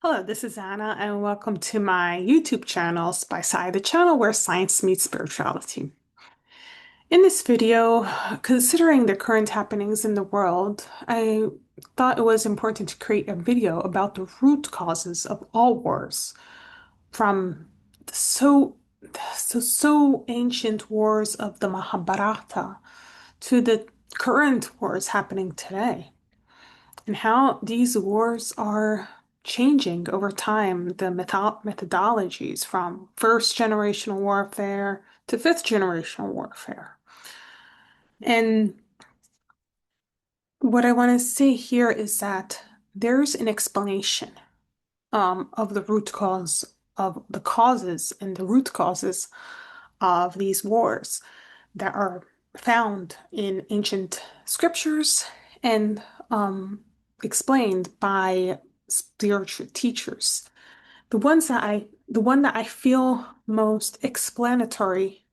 Hello, this is Anna, and welcome to my YouTube channel, Spi-Sci, the channel where science meets spirituality. In this video, considering the current happenings in the world, I thought it was important to create a video about the root causes of all wars, from the so ancient wars of the Mahabharata to the current wars happening today, and how these wars are changing over time, the methodologies from first generational warfare to fifth generational warfare. And what I want to say here is that there's an explanation of the root cause of the causes and the root causes of these wars that are found in ancient scriptures and explained by spiritual teachers. The one that I feel most explanatory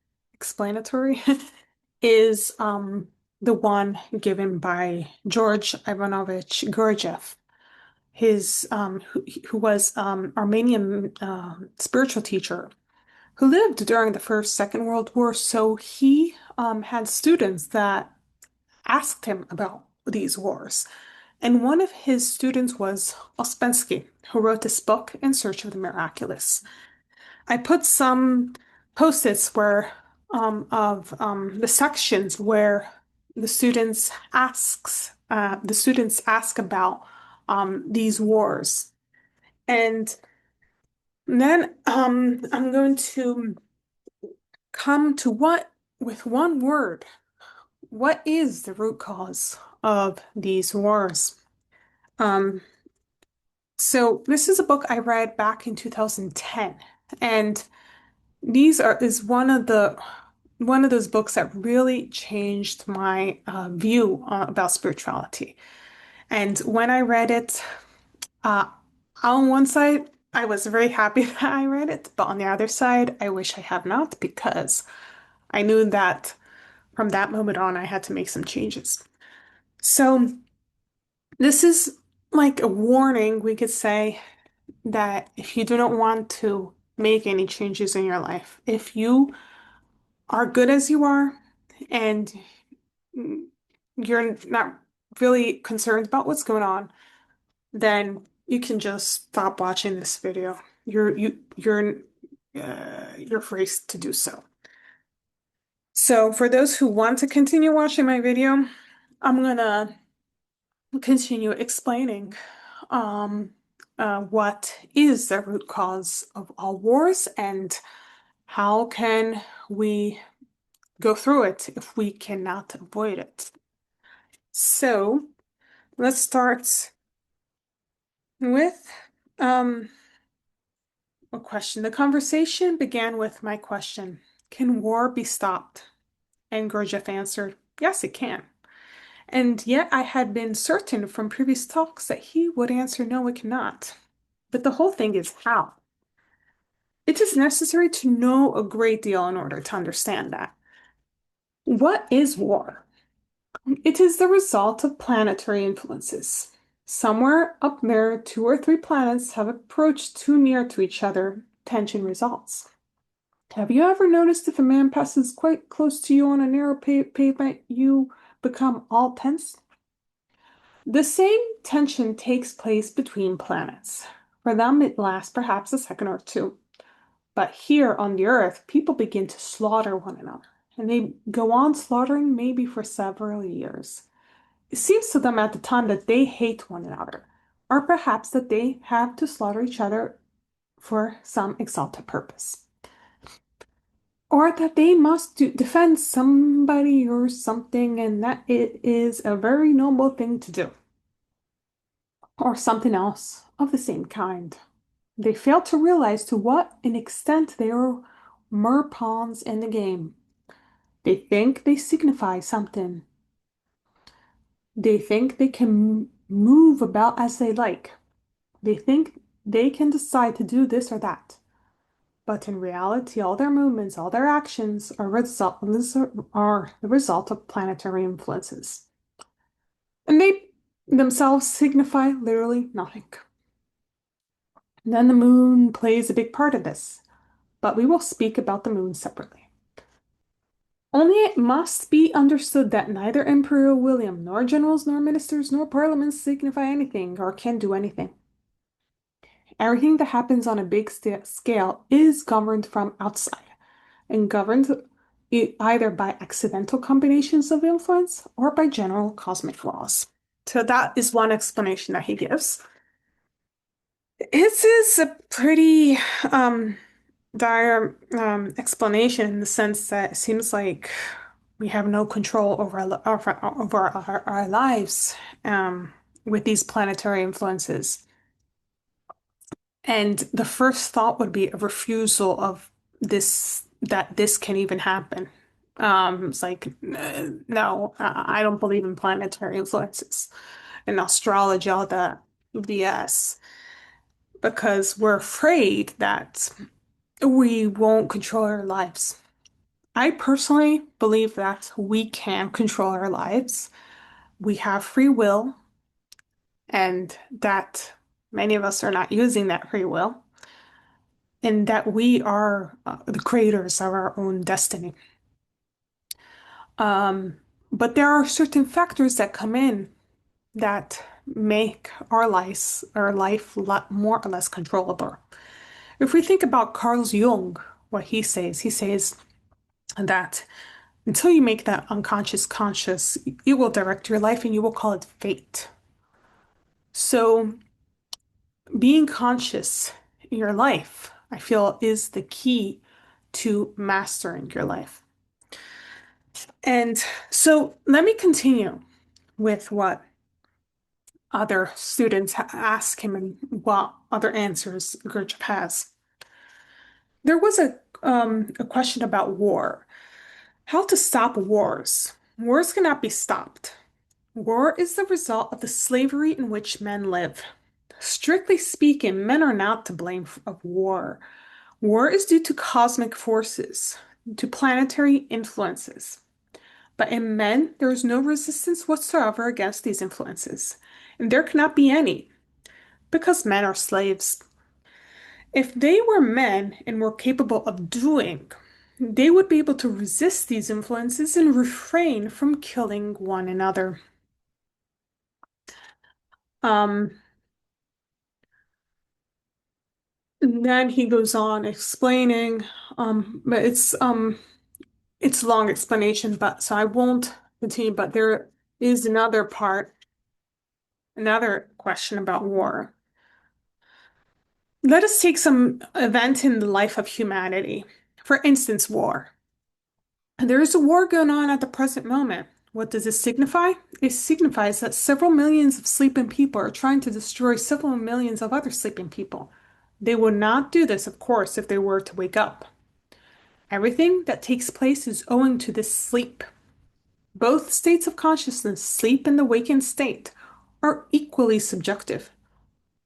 is the one given by George Ivanovich Gurdjieff, who was Armenian spiritual teacher who lived during the Second World War. So he had students that asked him about these wars. And one of his students was Ouspensky, who wrote this book, In Search of the Miraculous. I put some post-its where of the sections where the students ask about these wars. And then I'm going to come to with one word, what is the root cause of these wars? Um, so this is a book I read back in 2010, and these are is one of those books that really changed my view about spirituality. And when I read it, uh, on one side, I was very happy that I read it, but on the other side, I wish I had not because I knew that from that moment on, I had to make some changes. So this is like a warning, we could say, that if you do not want to make any changes in your life, if you are good as you are and you're not really concerned about what's going on, then you can just stop watching this video. You're free to do so. So for those who want to continue watching my video, I'm gonna continue explaining um, what is the root cause of all wars and how can we go through it if we cannot avoid it. So let's start with um, a question. The conversation began with my question, can war be stopped? And Gurdjieff answered, yes, it can. And yet I had been certain from previous talks that he would answer, no, it cannot. But the whole thing is how. It is necessary to know a great deal in order to understand that. What is war? It is the result of planetary influences. Somewhere up there, two or three planets have approached too near to each other. Tension results. Have you ever noticed if a man passes quite close to you on a narrow pavement, you become all tense? The same tension takes place between planets. For them, it lasts perhaps a second or two. But here on the Earth, people begin to slaughter one another, and they go on slaughtering maybe for several years. It seems to them at the time that they hate one another, or perhaps that they have to slaughter each other for some exalted purpose, or that they must defend somebody or something, and that it is a very noble thing to do, or something else of the same kind. They fail to realize to what an extent they are mere pawns in the game. They think they signify something. They think they can move about as they like. They think they can decide to do this or that. But in reality, all their movements, all their actions are the result of planetary influences. And they themselves signify literally nothing. Then the moon plays a big part of this, but we will speak about the moon separately. Only it must be understood that neither Emperor William, nor generals, nor ministers, nor parliaments signify anything or can do anything. Everything that happens on a big scale is governed from outside and governed either by accidental combinations of influence or by general cosmic laws. So that is one explanation that he gives. His is a pretty dire explanation in the sense that it seems like we have no control over our lives with these planetary influences. And the first thought would be a refusal of this, that this can even happen. It's like, no, I don't believe in planetary influences and astrology, all that BS, because we're afraid that we won't control our lives. I personally believe that we can control our lives. We have free will, and that many of us are not using that free will, and that we are the creators of our own destiny. Um, but there are certain factors that come in that make our life a lot more or less controllable. If we think about Carl Jung, what he says that until you make that unconscious conscious, it will direct your life and you will call it fate. So being conscious in your life, I feel, is the key to mastering your life. And so let me continue with what other students ask him and what other answers Gurdjieff has. There was a question about war. How to stop wars. Wars cannot be stopped. War is the result of the slavery in which men live. Strictly speaking, men are not to blame of war. War is due to cosmic forces, to planetary influences. But in men, there is no resistance whatsoever against these influences, and there cannot be any, because men are slaves. If they were men and were capable of doing, they would be able to resist these influences and refrain from killing one another. Um, and then he goes on explaining, but it's a long explanation, but so I won't continue, but there is another part, another question about war. Let us take some event in the life of humanity. For instance, war. There is a war going on at the present moment. What does this signify? It signifies that several millions of sleeping people are trying to destroy several millions of other sleeping people. They would not do this, of course, if they were to wake up. Everything that takes place is owing to this sleep. Both states of consciousness, sleep and the wakened state, are equally subjective.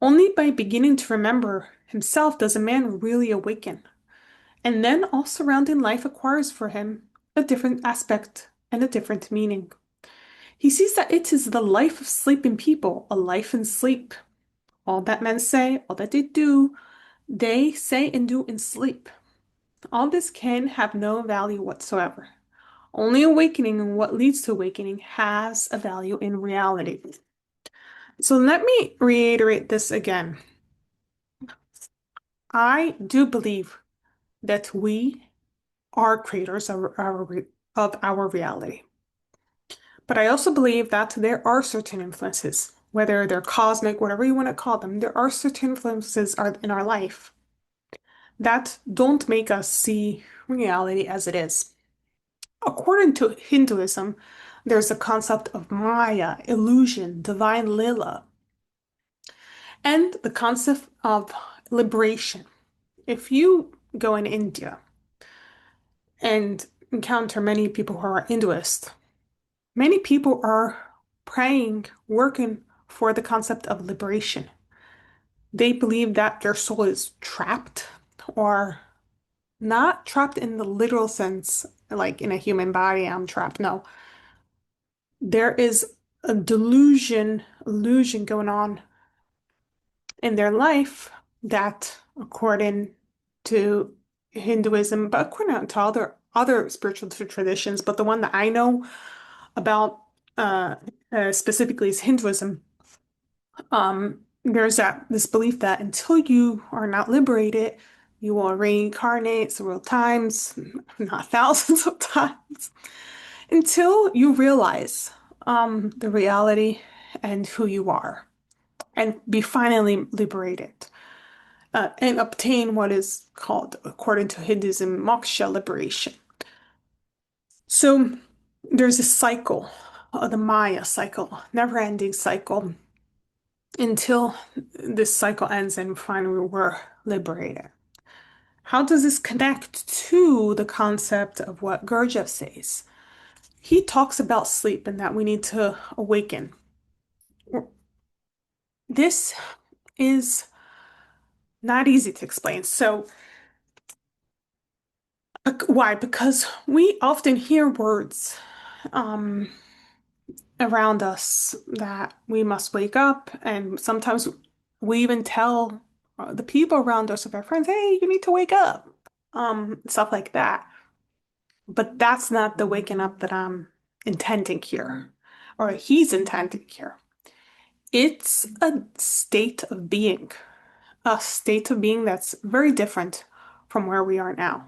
Only by beginning to remember himself does a man really awaken. And then all surrounding life acquires for him a different aspect and a different meaning. He sees that it is the life of sleeping people, a life in sleep. All that men say, all that they do, they say and do in sleep. All this can have no value whatsoever. Only awakening and what leads to awakening has a value in reality. So let me reiterate this again. I do believe that we are creators of our reality. But I also believe that there are certain influences, whether they're cosmic, whatever you want to call them, there are certain influences in our life that don't make us see reality as it is. According to Hinduism, there's a concept of Maya, illusion, divine Lila, and the concept of liberation. If you go in India and encounter many people who are Hinduist, many people are praying, working for the concept of liberation. They believe that their soul is trapped, or not trapped in the literal sense, like in a human body, I'm trapped. No, there is a illusion going on in their life that according to Hinduism, but according to other spiritual traditions, but the one that I know about specifically is Hinduism. There's this belief that until you are not liberated, you will reincarnate several times, not thousands of times, until you realize the reality and who you are, and be finally liberated, and obtain what is called, according to Hinduism, moksha liberation. So there's a cycle, the Maya cycle, never-ending cycle, until this cycle ends and finally we're liberated. How does this connect to the concept of what Gurdjieff says? He talks about sleep and that we need to awaken. This is not easy to explain. So, why? Because we often hear words um, around us that we must wake up, and sometimes we even tell the people around us, of our friends, "Hey, you need to wake up," stuff like that. But that's not the waking up that I'm intending here, or he's intending here. It's a state of being, a state of being that's very different from where we are now.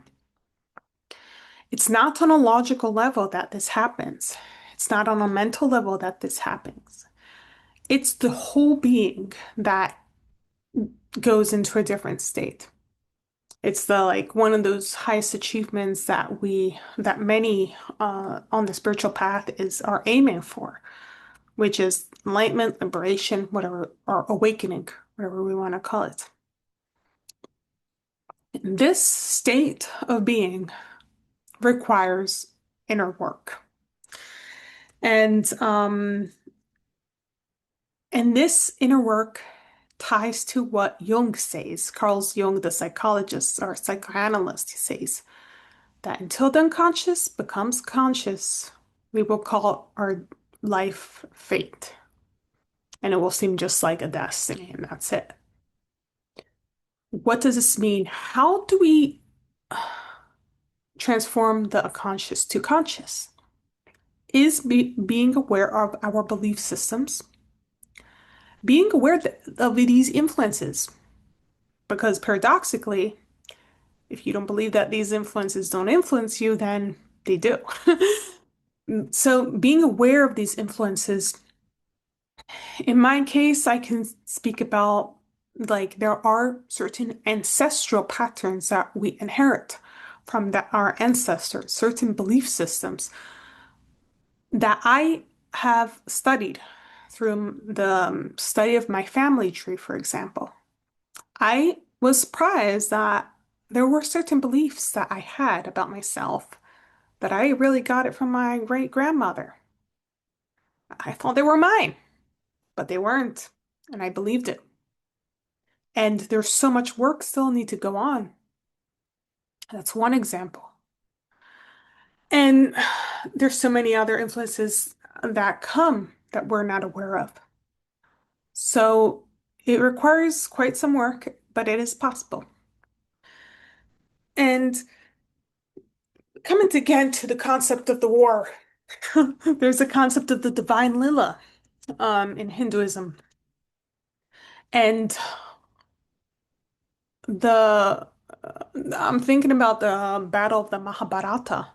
It's not on a logical level that this happens. It's not on a mental level that this happens. It's the whole being that goes into a different state. It's the like one of those highest achievements that many on the spiritual path are aiming for, which is enlightenment, liberation, whatever, or awakening, whatever we want to call it. This state of being requires inner work. And this inner work ties to what Jung says, Carl Jung, the psychologist or psychoanalyst, he says that until the unconscious becomes conscious, we will call our life fate. And it will seem just like a destiny, and that's it. What does this mean? How do we transform the unconscious to conscious? Is being aware of our belief systems, being aware of these influences, because paradoxically, if you don't believe that these influences don't influence you, then they do. So being aware of these influences, in my case, I can speak about like there are certain ancestral patterns that we inherit from our ancestors, certain belief systems that I have studied through the study of my family tree, for example. I was surprised that there were certain beliefs that I had about myself that I really got it from my great grandmother. I thought they were mine, but they weren't, and I believed it. And there's so much work still need to go on. That's one example. And there's so many other influences that come that we're not aware of. So it requires quite some work, but it is possible. And coming again to the concept of the war, there's a concept of the divine Lila in Hinduism. And the I'm thinking about the battle of the Mahabharata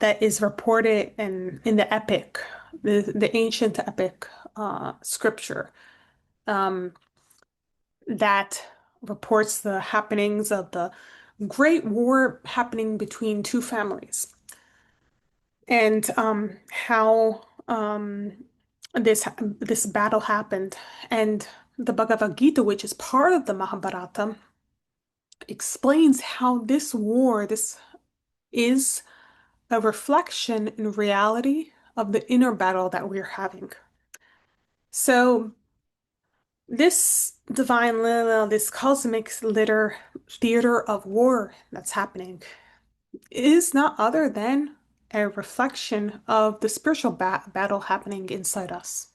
that is reported in the epic, the ancient epic scripture um, that reports the happenings of the great war happening between two families, and how this battle happened. And the Bhagavad Gita, which is part of the Mahabharata, explains how this is a reflection in reality of the inner battle that we're having. So this divine Lila, this cosmic theater of war that's happening is not other than a reflection of the spiritual battle happening inside us.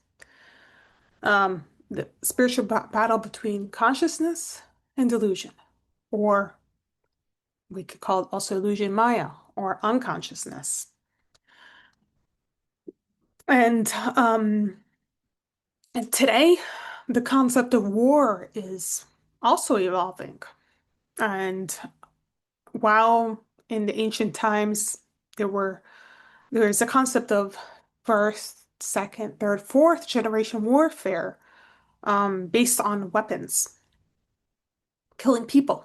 The spiritual battle between consciousness and delusion, or we could call it also illusion Maya or unconsciousness. And and today, the concept of war is also evolving. And while in the ancient times there were there's a concept of first, second, third, fourth generation warfare based on weapons, killing people.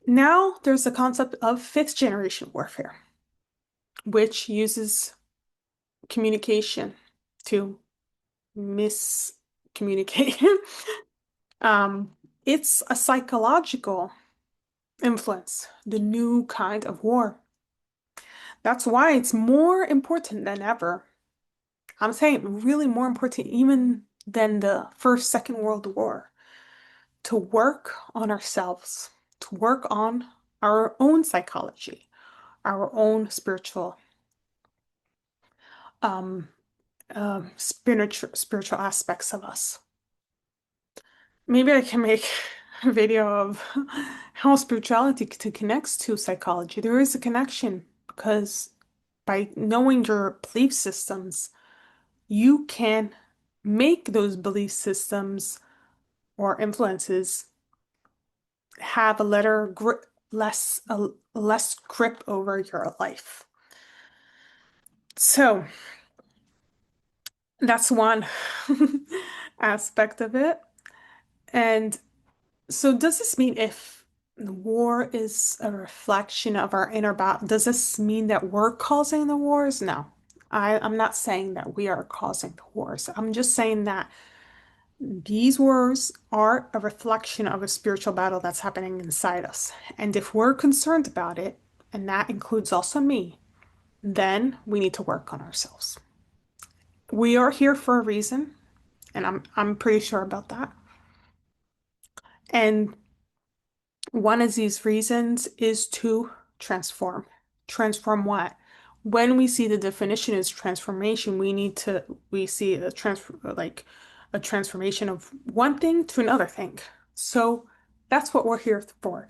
Now there's the concept of fifth generation warfare, which uses communication to miscommunicate. um, it's a psychological influence, the new kind of war. That's why it's more important than ever. I'm saying really more important even than the First, Second World War to work on ourselves, to work on our own psychology, our own um, spiritual aspects of us. Maybe I can make a video of how spirituality connects to psychology. There is a connection because by knowing your belief systems, you can make those belief systems or influences have a letter grip, less grip over your life. So that's one aspect of it. And so does this mean if the war is a reflection of our inner battle, does this mean that we're causing the wars? No. I'm not saying that we are causing the wars. I'm just saying that these wars are a reflection of a spiritual battle that's happening inside us. And if we're concerned about it, and that includes also me, then we need to work on ourselves. We are here for a reason, and I'm pretty sure about that. And one of these reasons is to transform. Transform what? When we see the definition is transformation, we see a transformation of one thing to another thing. So that's what we're here for,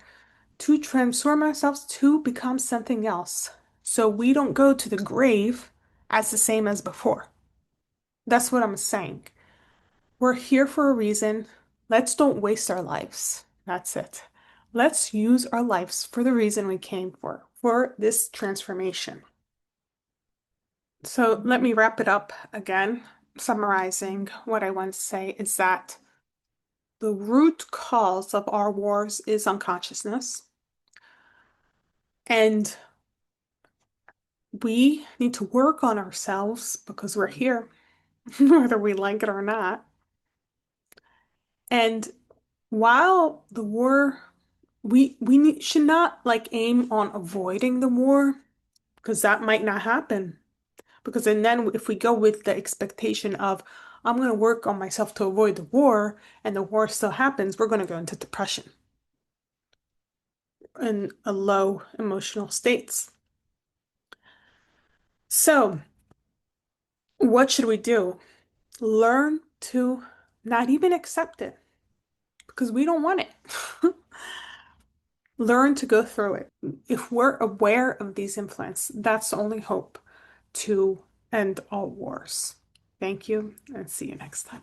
to transform ourselves to become something else. So we don't go to the grave as the same as before. That's what I'm saying. We're here for a reason. Let's don't waste our lives. That's it. Let's use our lives for the reason we came for this transformation. So let me wrap it up again. Summarizing what I want to say is that the root cause of our wars is unconsciousness. And we need to work on ourselves because we're here, whether we like it or not. And while the war, should not like aim on avoiding the war because that might not happen. Because and then if we go with the expectation of I'm going to work on myself to avoid the war and the war still happens, we're going to go into depression and a low emotional states. So, what should we do? Learn to not even accept it because we don't want it. Learn to go through it. If we're aware of these influences, that's the only hope to end all wars. Thank you and see you next time.